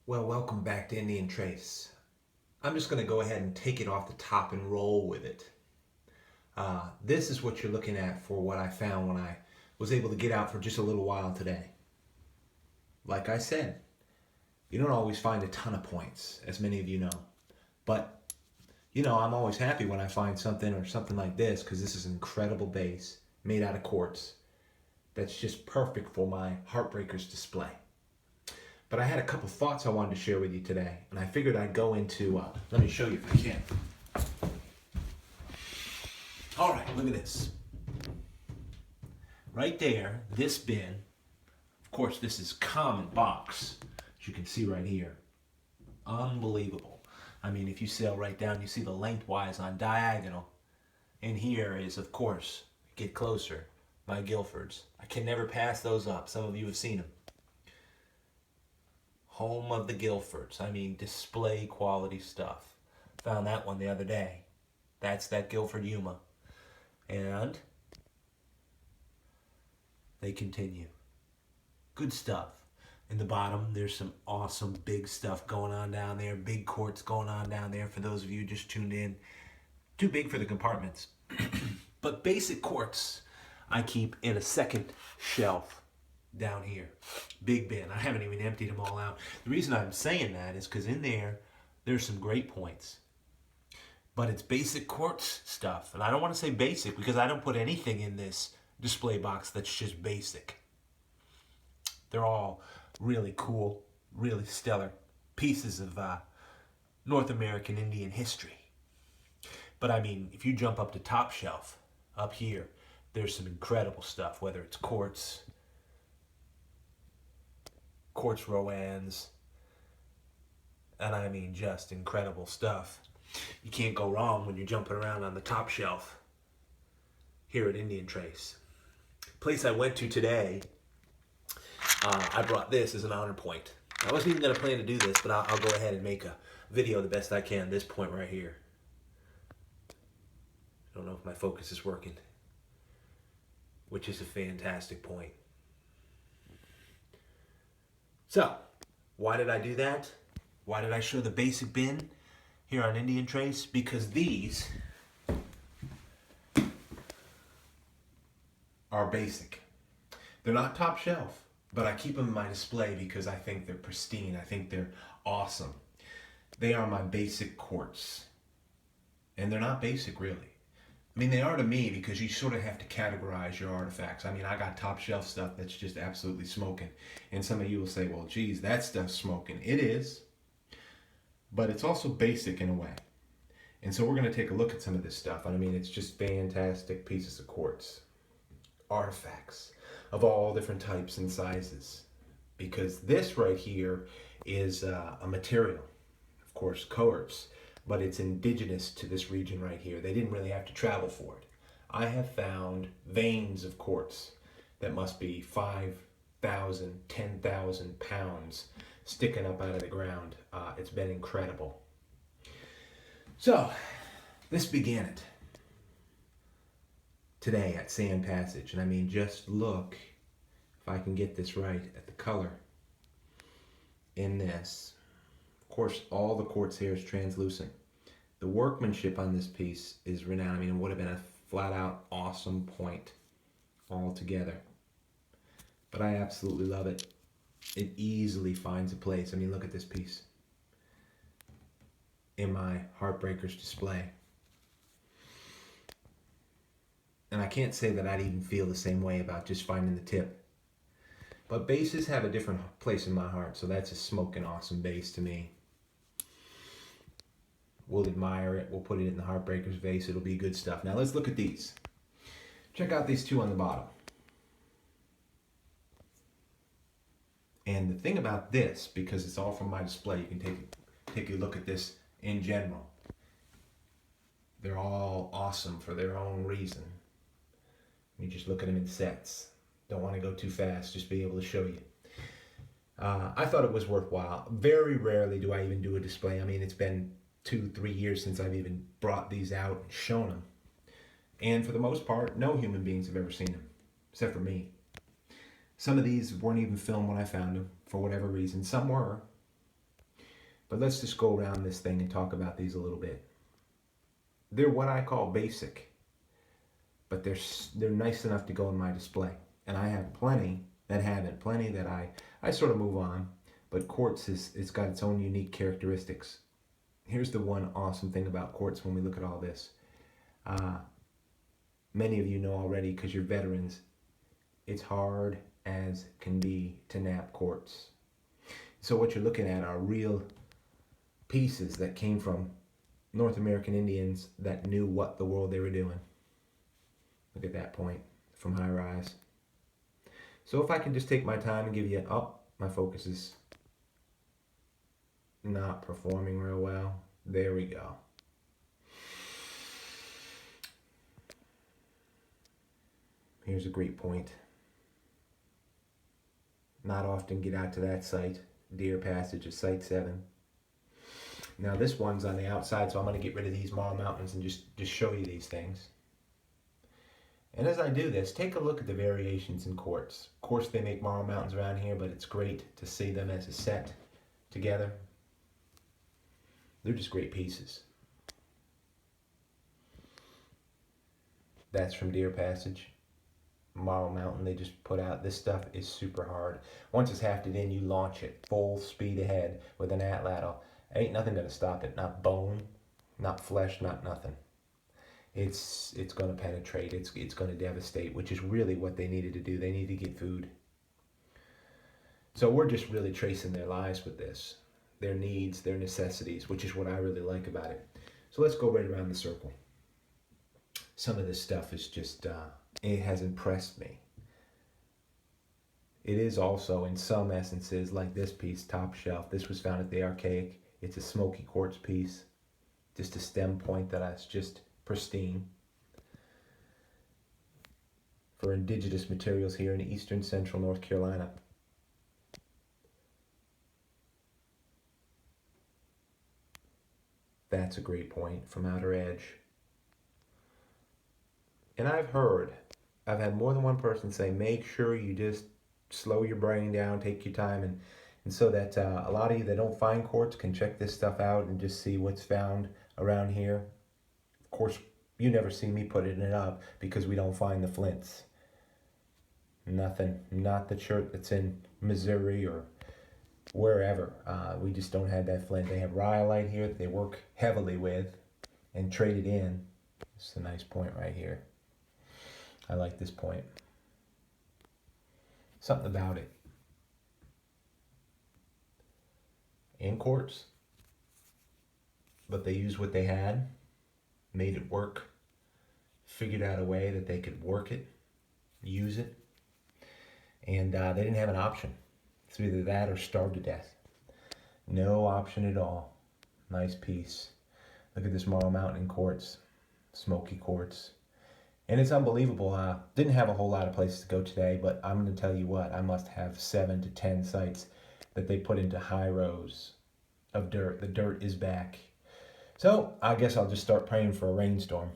Well, welcome back to Indian Trace. I'm just going to go ahead and take it off the top and roll with it. This is what you're looking at for what I found when I was able to get out for just a little while today. Like I said, you don't always find a ton of points, as many of you know. But, I'm always happy when I find something or something like this, because this is an incredible base made out of quartz that's just perfect for my Heartbreakers display. But I had a couple thoughts I wanted to share with you today, and I figured I'd go into, let me show you if I can. All right, look at this. Right there, this bin, of course this is common box, as you can see right here. Unbelievable. I mean, if you sail right down, you see the lengthwise on diagonal. And here is, of course, get closer, my Guilfords. I can never pass those up. Some of you have seen them. Home of the Guilfords. I mean, display quality stuff. Found that one the other day. That's that Guilford Yuma. And they continue. Good stuff. In the bottom, there's some awesome big stuff going on down there. Big quartz going on down there for those of you just tuned in. Too big for the compartments. But basic quartz I keep in a second shelf down here. Big bin. I haven't even emptied them all out. The reason I'm saying that is because in there's some great points. But it's basic quartz stuff. And I don't want to say basic because I don't put anything in this display box that's just basic. They're all really cool, really stellar pieces of North American Indian history. But I mean, if you jump up to top shelf, up here, there's some incredible stuff, whether it's quartz Roans, and I mean just incredible stuff. You can't go wrong when you're jumping around on the top shelf here at Indian Trace. Place I went to today, I brought this as an honor point. I wasn't even going to plan to do this, but I'll go ahead and make a video the best I can. This point right here. I don't know if my focus is working, which is a fantastic point. So, why did I do that? Why did I show the basic bin here on Indian Trace? Because these are basic. They're not top shelf, but I keep them in my display because I think they're pristine. I think they're awesome. They are my basic quartz. And they're not basic, really. I mean, they are to me because you sort of have to categorize your artifacts. I mean, I got top shelf stuff that's just absolutely smoking. And some of you will say, well, geez, that stuff's smoking. It is, but it's also basic in a way. And so we're going to take a look at some of this stuff. I mean, it's just fantastic pieces of quartz. Artifacts of all different types and sizes. Because this right here is a material, of course, quartz. But it's indigenous to this region right here. They didn't really have to travel for it. I have found veins of quartz that must be 5,000, 10,000 pounds sticking up out of the ground. It's been incredible. So, this began it today at Sand Passage. And I mean, just look, if I can get this right, at the color in this. Of course, all the quartz here is translucent. The workmanship on this piece is renowned. I mean, it would have been a flat-out awesome point altogether. But I absolutely love it. It easily finds a place. I mean, look at this piece in my Heartbreakers display. And I can't say that I'd even feel the same way about just finding the tip. But bases have a different place in my heart, so that's a smoking awesome base to me. We'll admire it. We'll put it in the Heartbreakers vase. It'll be good stuff. Now let's look at these. Check out these two on the bottom. And the thing about this, because it's all from my display, you can take a look at this in general. They're all awesome for their own reason. You just look at them in sets. Don't want to go too fast, just be able to show you. I thought it was worthwhile. Very rarely do I even do a display. I mean, it's been 2-3 years since I've even brought these out and shown them. And for the most part, no human beings have ever seen them, except for me. Some of these weren't even filmed when I found them, for whatever reason. Some were. But let's just go around this thing and talk about these a little bit. They're what I call basic, but they're nice enough to go in my display. And I have plenty that haven't, plenty that I sort of move on. But quartz it's got its own unique characteristics. Here's the one awesome thing about quartz when we look at all this. Many of you know already because you're veterans, it's hard as can be to nap quartz. So what you're looking at are real pieces that came from North American Indians that knew what the world they were doing. Look at that point from high rise. So if I can just take my time and give you, my focus is not performing real well. There we go. Here's a great point. Not often get out to that site. Deer Passage is Site 7. Now this one's on the outside, so I'm going to get rid of these marl mountains and just show you these things. And as I do this, take a look at the variations in quartz. Of course, they make marl mountains around here, but it's great to see them as a set together. They're just great pieces. That's from Deer Passage. Marl Mountain they just put out. This stuff is super hard. Once it's hafted in, you launch it full speed ahead with an atlatl. Ain't nothing gonna stop it. Not bone, not flesh, not nothing. It's gonna penetrate. It's gonna devastate, which is really what they needed to do. They need to get food. So we're just really tracing their lives with this, their needs, their necessities, which is what I really like about it. So let's go right around the circle. Some of this stuff is just it has impressed me. It is also, in some essences, like this piece, top shelf. This was found at the Archaic. It's a smoky quartz piece. Just a stem point that's just pristine. For indigenous materials here in eastern central North Carolina. That's a great point from Outer Edge. And I've had more than one person say, make sure you just slow your brain down, take your time, and so that a lot of you that don't find quartz can check this stuff out and just see what's found around here. Of course, you never see me putting it up because we don't find the flints. Nothing, not the chert that's in Missouri or wherever. We just don't have that flint. They have rhyolite here that they work heavily with and trade it in. It's a nice point right here. I like this point. Something about it. In quartz. But they used what they had, made it work, figured out a way that they could work it, use it, and they didn't have an option. It's either that or starve to death. No option at all. Nice piece. Look at this Marl Mountain in quartz, smoky quartz. And it's unbelievable. Didn't have a whole lot of places to go today, but I'm going to tell you what, I must have 7 to 10 sites that they put into high rows of dirt. The dirt is back. So I guess I'll just start praying for a rainstorm.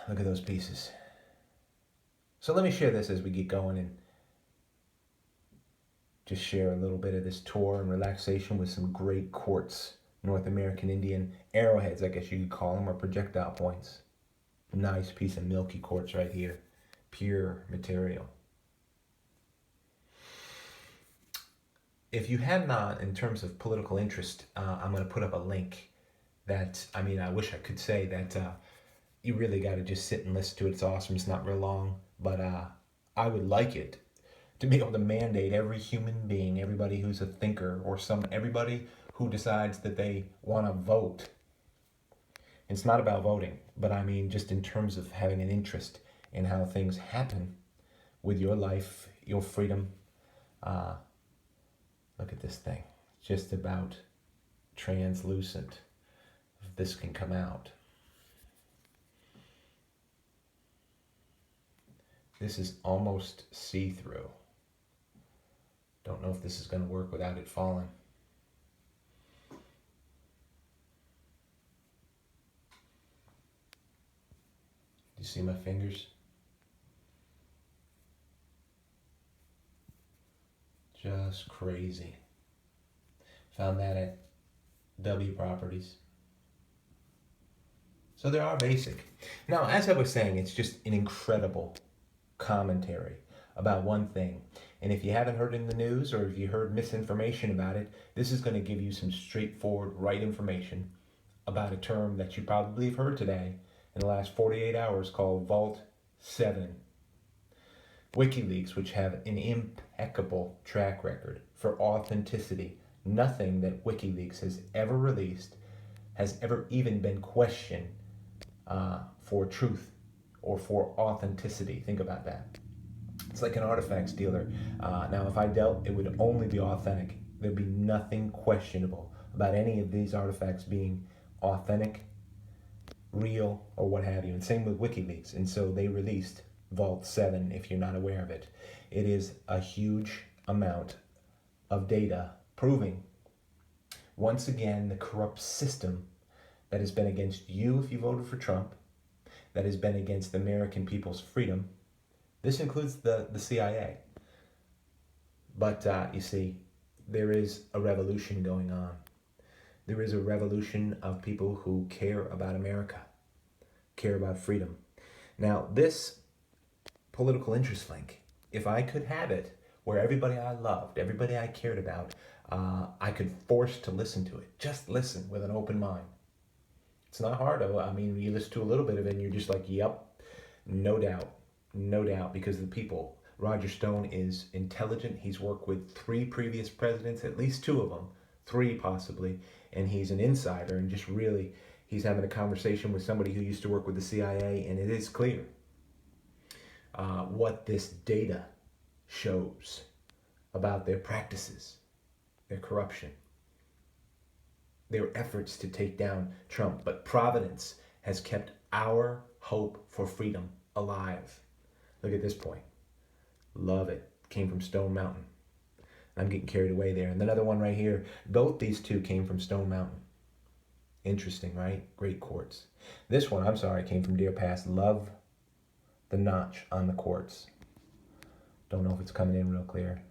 Look at those pieces. So let me share this as we get going and just share a little bit of this tour and relaxation with some great quartz, North American Indian arrowheads, I guess you could call them, or projectile points. Nice piece of milky quartz right here. Pure material. If you have not, in terms of political interest, I'm going to put up a link that, I wish I could say that you really got to just sit and listen to it. It's awesome. It's not real long, but I would like it to be able to mandate every human being, everybody who's a thinker, or everybody who decides that they want to vote. It's not about voting, but just in terms of having an interest in how things happen with your life, your freedom. Look at this thing. Just about translucent. If this can come out. This is almost see-through. Don't know if this is going to work without it falling. You see my fingers? Just crazy. Found that at W Properties. So they are basic. Now, as I was saying, it's just an incredible commentary about one thing. And if you haven't heard it in the news, or if you heard misinformation about it, this is going to give you some straightforward, right information about a term that you probably have heard today in the last 48 hours called Vault 7. WikiLeaks, which have an impeccable track record for authenticity, nothing that WikiLeaks has ever released has ever even been questioned for truth or for authenticity. Think about that. It's like an artifacts dealer. Now, if I dealt, it would only be authentic. There'd be nothing questionable about any of these artifacts being authentic, real, or what have you. And same with WikiLeaks. And so they released Vault 7, if you're not aware of it. It is a huge amount of data proving, once again, the corrupt system that has been against you if you voted for Trump, that has been against the American people's freedom. This includes the CIA. But you see, there is a revolution going on. There is a revolution of people who care about America, care about freedom. Now, this political interest link, if I could have it where everybody I loved, everybody I cared about, I could force to listen to it. Just listen with an open mind. It's not hard. I mean, you listen to a little bit of it and you're just like, yep, no doubt, because the people. Roger Stone is intelligent. He's worked with 3 previous presidents, at least 2 of them, 3 possibly, and he's an insider, and just really, he's having a conversation with somebody who used to work with the CIA, and it is clear what this data shows about their practices, their corruption, their efforts to take down Trump. But Providence has kept our hope for freedom alive. Look at this point. Love it. Came from Stone Mountain. I'm getting carried away there. And another one right here. Both these 2 came from Stone Mountain. Interesting, right? Great quartz. This one, I'm sorry, came from Deer Pass. Love the notch on the quartz. Don't know if it's coming in real clear.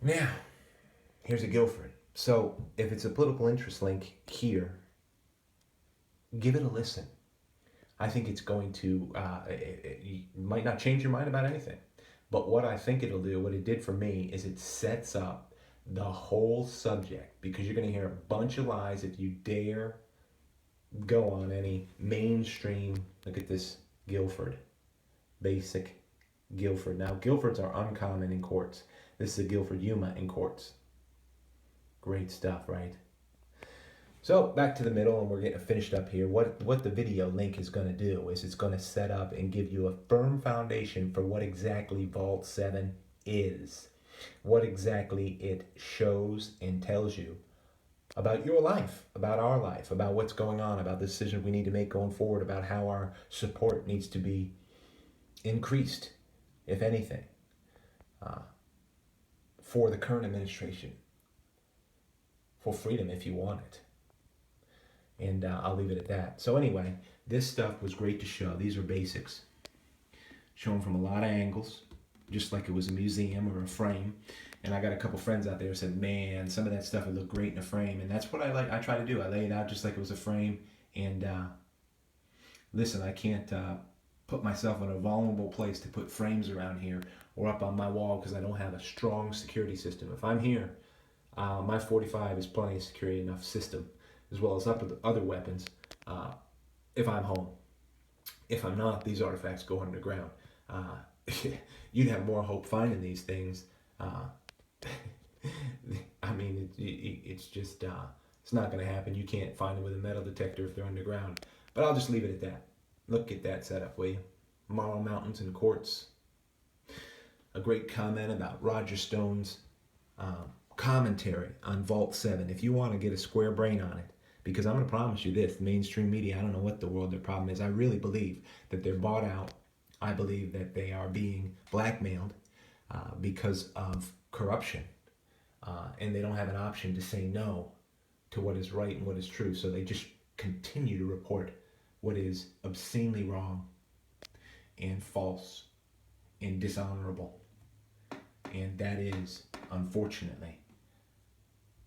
Now, here's a Guilford. So if it's a political interest link here, give it a listen. I think it's going to, it might not change your mind about anything. But what I think it'll do, what it did for me, is it sets up the whole subject. Because you're going to hear a bunch of lies if you dare go on any mainstream. Look at this Guilford. Basic Guilford. Now, Guilfords are uncommon in quartz. This is a Guilford Yuma in quartz. Great stuff, right? So back to the middle, and we're getting finished up here. What the video link is going to do is it's going to set up and give you a firm foundation for what exactly Vault 7 is. What exactly it shows and tells you about your life, about our life, about what's going on, about the decisions we need to make going forward, about how our support needs to be increased, if anything, for the current administration, for freedom if you want it. And I'll leave it at that. So anyway, this stuff was great to show. These are basics, shown from a lot of angles, just like it was a museum or a frame. And I got a couple friends out there who said, man, some of that stuff would look great in a frame. And that's what I like. I try to do. I lay it out just like it was a frame. And listen, I can't put myself in a vulnerable place to put frames around here or up on my wall because I don't have a strong security system. If I'm here, my 45 is plenty of security enough system, as well as other weapons, if I'm home. If I'm not, these artifacts go underground. You'd have more hope finding these things. I mean, it's just, it's not going to happen. You can't find them with a metal detector if they're underground. But I'll just leave it at that. Look at that setup, will you? Marl Mountains and quartz. A great comment about Roger Stone's commentary on Vault 7. If you want to get a square brain on it, because I'm going to promise you this, the mainstream media, I don't know what the world their problem is. I really believe that they're bought out. I believe that they are being blackmailed because of corruption. And they don't have an option to say no to what is right and what is true. So they just continue to report what is obscenely wrong and false and dishonorable And that is, unfortunately,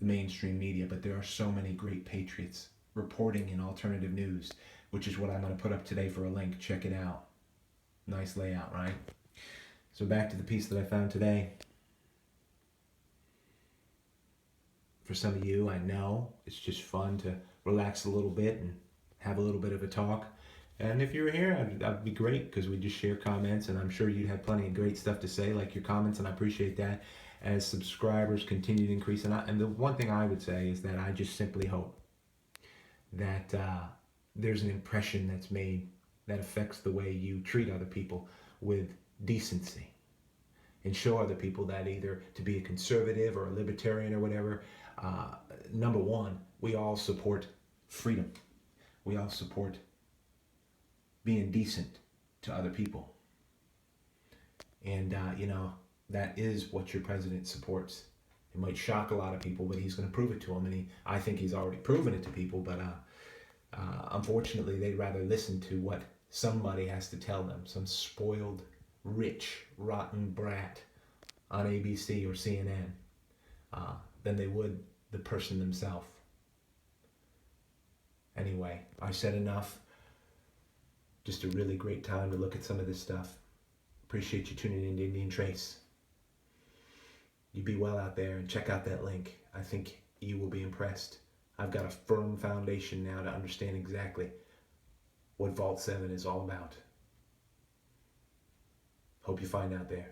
the mainstream media. But there are so many great patriots reporting in alternative news, which is what I'm going to put up today for a link. Check it out. Nice layout, right? So back to the piece that I found today. For some of you, I know it's just fun to relax a little bit and have a little bit of a talk. And if you were here, that'd be great, because we just share comments, and I'm sure you'd have plenty of great stuff to say, like your comments, and I appreciate that. As subscribers continue to increase, and the one thing I would say is that I just simply hope that there's an impression that's made that affects the way you treat other people with decency, and show other people that either to be a conservative or a libertarian or whatever, number one, we all support freedom. We all support being decent to other people. And, that is what your president supports. It might shock a lot of people, but he's going to prove it to them. And I think he's already proven it to people, but unfortunately, they'd rather listen to what somebody has to tell them, some spoiled, rich, rotten brat on ABC or CNN, than they would the person themselves. Anyway, I said enough. Just a really great time to look at some of this stuff. Appreciate you tuning in to Indian Trace. You be well out there, and check out that link. I think you will be impressed. I've got a firm foundation now to understand exactly what Vault 7 is all about. Hope you find out there.